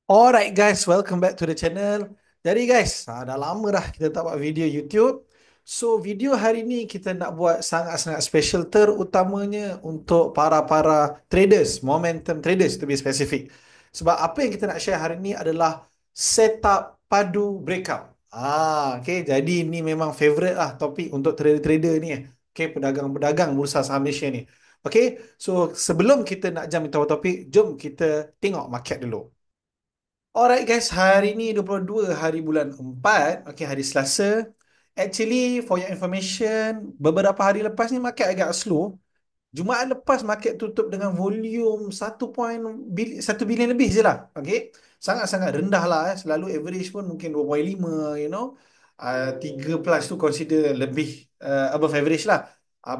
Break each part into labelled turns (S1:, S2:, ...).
S1: Alright guys, welcome back to the channel. Jadi guys, dah lama dah kita tak buat video YouTube. So video hari ni kita nak buat sangat-sangat special, terutamanya untuk para traders, momentum traders to be specific. Sebab apa yang kita nak share hari ni adalah setup padu breakout. Okay, jadi ni memang favorite lah topik untuk trader-trader ni. Okay, pedagang-pedagang bursa saham Malaysia ni. Okay, so sebelum kita nak jump into topik, jom kita tengok market dulu. Alright guys, hari ni 22 hari bulan 4, okay, hari Selasa. Actually, for your information, beberapa hari lepas ni market agak slow. Jumaat lepas market tutup dengan volume 1 bilion lebih je lah. Okay. Sangat-sangat rendah lah. Selalu average pun mungkin 2.5, you know. 3 plus tu consider lebih above average lah.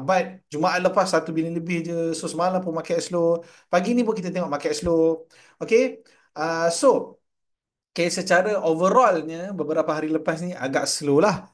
S1: But Jumaat lepas 1 bilion lebih je. So semalam pun market slow. Pagi ni pun kita tengok market slow. Okay. So okay, secara overallnya beberapa hari lepas ni agak slow lah.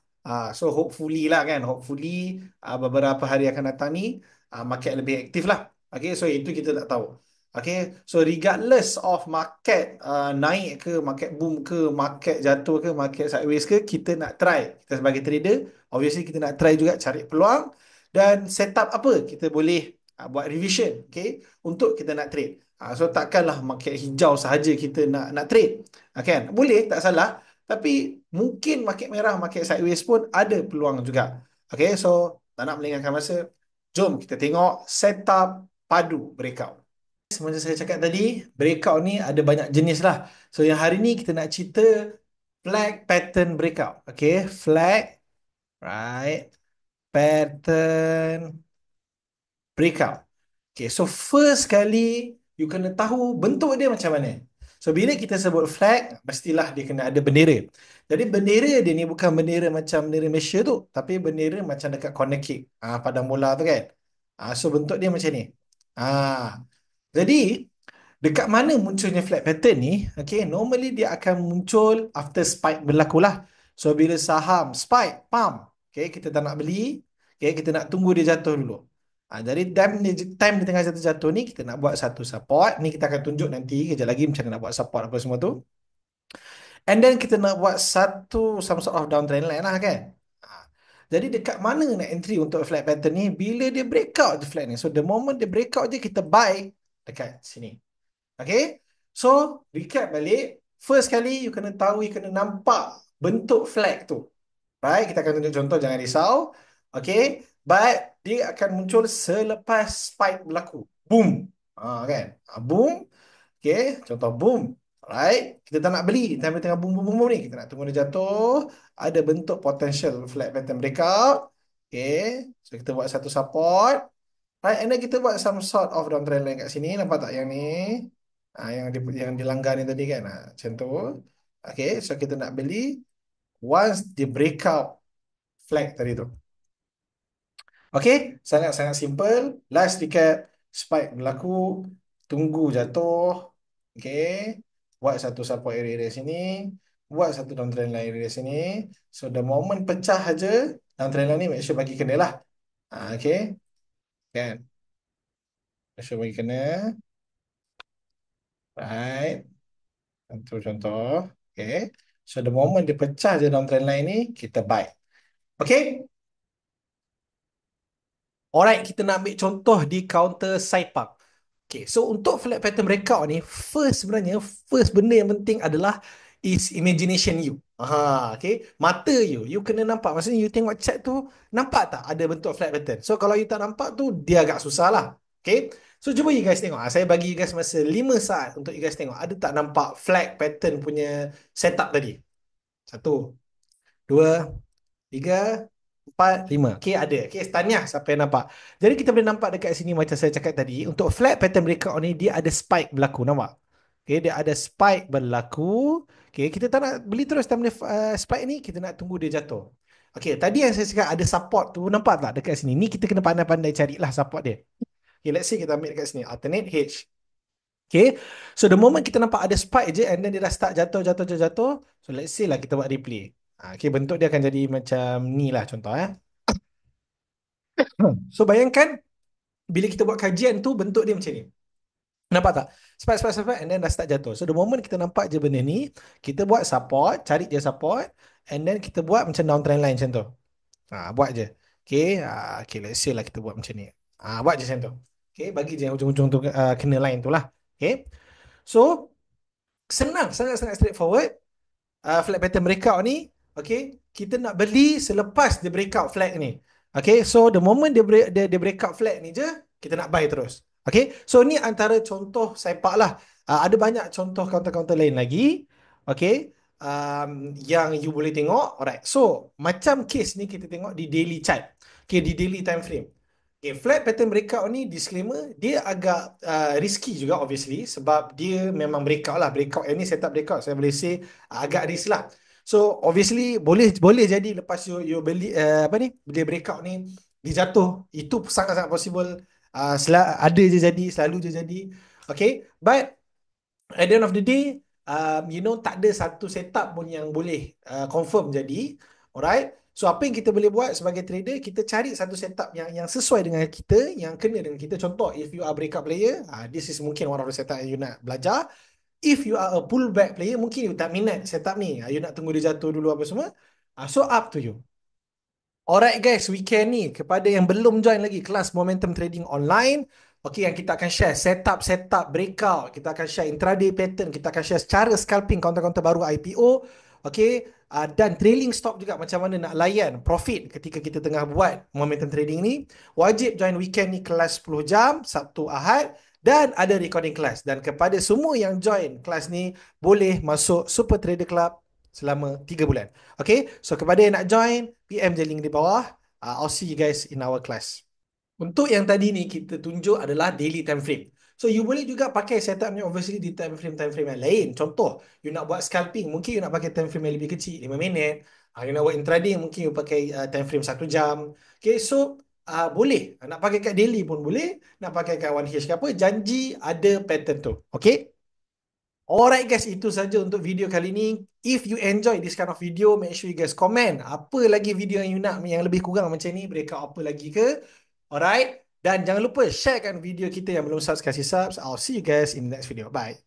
S1: So hopefully lah kan, hopefully beberapa hari akan datang ni market lebih aktif lah. Okay, so itu kita tak tahu. Okay, so regardless of market naik ke, market boom ke, market jatuh ke, market sideways ke, kita nak try. Kita sebagai trader, obviously kita nak try juga cari peluang dan setup apa kita boleh buat revision, okay, untuk kita nak trade. So takkanlah market hijau sahaja kita nak trade. Kan? Boleh, tak salah. Tapi mungkin market merah, market sideways pun ada peluang juga. Okay, so tak nak melengahkan masa. Jom kita tengok setup padu breakout. Seperti saya cakap tadi, breakout ni ada banyak jenis lah. So yang hari ni kita nak cerita flag pattern breakout. Okay, flag, right, pattern breakout. Okay, so first kali you kena tahu bentuk dia macam mana. So bila kita sebut flag, pastilah dia kena ada bendera. Jadi bendera dia ni bukan bendera macam bendera Malaysia tu, tapi bendera macam dekat corner kick, padang bola tu kan. So bentuk dia macam ni. Jadi dekat mana munculnya flag pattern ni? Okay, normally dia akan muncul after spike berlaku lah. So bila saham spike, pump, okay, kita tak nak beli, okay, kita nak tunggu dia jatuh dulu. Jadi time dia tengah jatuh-jatuh ni, kita nak buat satu support. Ni kita akan tunjuk nanti kejap lagi macam mana nak buat support apa semua tu. And then kita nak buat some sort of downtrend line lah kan. Ah, Jadi dekat mana nak entry untuk flat pattern ni? Bila dia breakout je flat ni. So the moment dia breakout je, kita buy dekat sini. Okay. So recap balik. First kali you kena tahu, you kena nampak bentuk flag tu. Baik, kita akan tunjuk contoh, jangan risau. Okay. But dia akan muncul selepas spike berlaku. Boom. Kan? Boom. Okay. Contoh boom. Alright. Kita tak nak beli. Time dia tengah boom, boom, boom, boom ni. Kita nak tunggu dia jatuh. Ada bentuk potential flat pattern breakout. Okay. So kita buat satu support. Right. And then kita buat some sort of downtrend line kat sini. Nampak tak yang ni? Yang dilanggar ni tadi kan. Macam tu. Okay. So kita nak beli once the breakout flag tadi tu. Okay, sangat-sangat simple. Last recap, spike berlaku, tunggu jatuh. Okay, buat satu support area sini, buat satu downtrend line area sini. So the moment pecah aja downtrend line ni, make sure bagi kena lah. Okay, kan? Make sure bagi kena. Right, contoh. Okay, so the moment dia pecah je downtrend line ni, kita buy. Okay. Alright, kita nak ambil contoh di counter side park. Okay, so untuk flat pattern breakout ni, first benda yang penting adalah is imagination you. Okay, mata you kena nampak. Maksudnya you tengok chart tu, nampak tak ada bentuk flat pattern. So kalau you tak nampak tu, dia agak susah lah. Okay, so cuba you guys tengok. Saya bagi you guys masa 5 saat untuk you guys tengok. Ada tak nampak flag pattern punya setup tadi? 1, 2, 3, 4, 5. Okay, ada. Okay, tahniah siapa yang nampak. Jadi kita boleh nampak dekat sini macam saya cakap tadi, untuk flat pattern breakout ni, dia ada spike berlaku. Nampak? Okay, dia ada spike berlaku. Okay, kita tak nak beli terus time dia spike ni, kita nak tunggu dia jatuh. Okay, tadi yang saya cakap ada support tu, nampak tak dekat sini? Ni kita kena pandai-pandai carilah support dia. Okay, let's say kita ambil dekat sini. Alternate H. Okay, so the moment kita nampak ada spike je and then dia dah start jatuh. So let's say lah kita buat replay. Okay, bentuk dia akan jadi macam ni lah contoh. So bayangkan bila kita buat kajian tu bentuk dia macam ni. Nampak tak? Spike, and then dah start jatuh. So the moment kita nampak je benda ni, kita buat support, cari je support, and then kita buat macam downtrend line macam tu. Buat je. Okay, okay, let's say lah kita buat macam ni. Buat je macam tu. Okay, bagi je yang ujung-ujung tu kena line tu lah. Okay, so senang, sangat-sangat straightforward. Flag pattern breakout ni, okay, kita nak beli selepas dia breakout flag ni. Okay, so the moment dia breakout flag ni je, kita nak buy terus. Okay, so ni antara contoh sepak lah. Ada banyak contoh counter-counter lain lagi. Okay, yang you boleh tengok. Alright, so macam case ni kita tengok di daily chart. Okay, di daily time frame. Okay, flat pattern breakout ni disclaimer, dia agak risky juga obviously sebab dia memang breakout lah. Breakout ini setup breakout, saya boleh say agak risk lah. So obviously boleh boleh jadi lepas you beli apa ni, beli breakout ni dia jatuh, itu sangat-sangat possible. Ada je jadi, selalu je jadi. Okay, but at the end of the day, tak ada satu setup pun yang boleh confirm jadi. Alright. So apa yang kita boleh buat sebagai trader, kita cari satu setup yang sesuai dengan kita, yang kena dengan kita. Contoh, if you are breakout player, this is mungkin one of the setup yang you nak belajar. If you are a pullback player, mungkin you tak minat setup ni. You nak tunggu dia jatuh dulu apa semua. So up to you. Alright guys, weekend ni kepada yang belum join lagi kelas Momentum Trading Online, okay, yang kita akan share setup breakout, kita akan share intraday pattern, kita akan share cara scalping counter-counter baru IPO, okay, dan trailing stop juga macam mana nak layan profit ketika kita tengah buat Momentum Trading ni. Wajib join weekend ni kelas 10 jam, Sabtu Ahad, dan ada recording kelas. Dan kepada semua yang join kelas ni, boleh masuk Super Trader Club selama 3 bulan. Okay, so kepada yang nak join, PM je link di bawah. I'll see you guys in our class. Untuk yang tadi ni kita tunjuk adalah daily time frame. So you boleh juga pakai setup ni obviously di time frame yang lain. Contoh, you nak buat scalping, mungkin you nak pakai time frame yang lebih kecil, 5 minit. You nak buat intraday, mungkin you pakai time frame 1 jam. Okay, so boleh. Nak pakai kat daily pun boleh. Nak pakai kat 1H ke apa, janji ada pattern tu. Okay? Alright guys, itu saja untuk video kali ni. If you enjoy this kind of video, make sure you guys comment. Apa lagi video yang you nak yang lebih kurang macam ni, breakout apa lagi ke? Alright. Dan jangan lupa sharekan video kita yang belum subscribe, kasih subs. I'll see you guys in the next video. Bye.